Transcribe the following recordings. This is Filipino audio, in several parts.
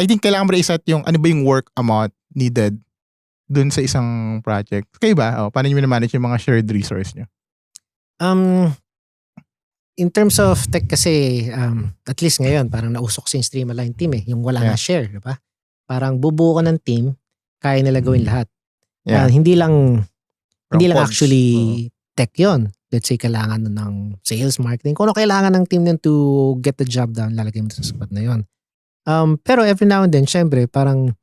I think kailangan mo i-set yung ano ba yung work amount needed dun sa isang project. Kayo ba? Paano nyo manage yung mga shared resource nyo? In terms of tech kasi, at least ngayon, parang nausok sa streamline team yung wala na share, di ba? Parang bubuo ka ng team, kaya nila gawin lahat. Hindi lang actually tech yon. Let's say, kailangan ng sales, marketing. Kung ano kailangan ng team nun to get the job done, lalagay mo sa spot na yon. Pero every now and then, syempre, parang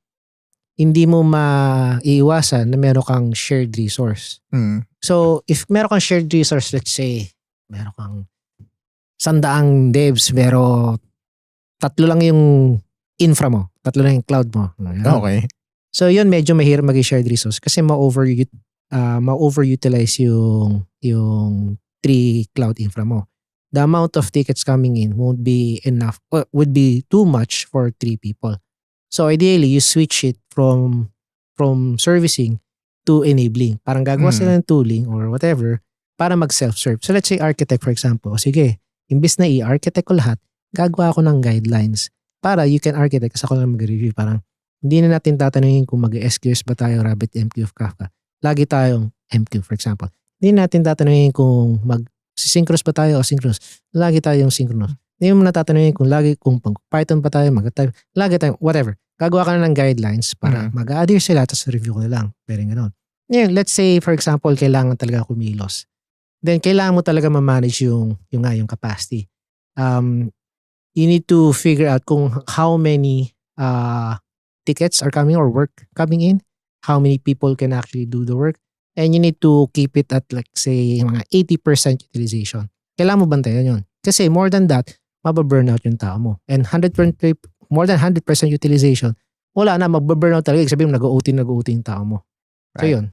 hindi mo maiiwasan na meron kang shared resource. So, if meron kang shared resource, let's say, meron kang 100 devs, pero 3 lang yung infra mo, 3 lang yung cloud mo. Okay. So, yun medyo mahirap maging shared resource kasi ma-overutilize yung 3 cloud infra mo. The amount of tickets coming in won't be enough, would be too much for 3 people. So, ideally, you switch it from servicing to enabling. Parang gagawa sila ng tooling or whatever para mag-self-serve. So, let's say architect, for example. O sige, imbis na i-architect ko lahat, gagawa ako ng guidelines para you can architect kasi ako lang mag-review. Parang hindi na natin tatanungin kung mag-SQS ba tayo, RabbitMQ of Kafka. Lagi tayong MQ, for example. Hindi natin tatanungin kung synchronous ba tayo o synchronous. Lagi tayong synchronous. Hindi mo natatanungin kung Python pa tayo, lagi tayong whatever. Gagawa ka na ng guidelines para mag-adhere sila tapos review ko na lang. Pero gano'n. Ngayon, let's say, for example, kailangan talaga kumilos. Then, kailangan mo talaga ma-manage yung capacity. You need to figure out kung how many tickets are coming or work coming in, how many people can actually do the work, and you need to keep it at like say mga 80% utilization. Kailangan mo bantayan yun. Kasi more than that, mababurnout yung tao mo. And more than 100% utilization, wala na, magbaburnout talaga. Sabihin mo, nag-OT yung tao mo. So yun.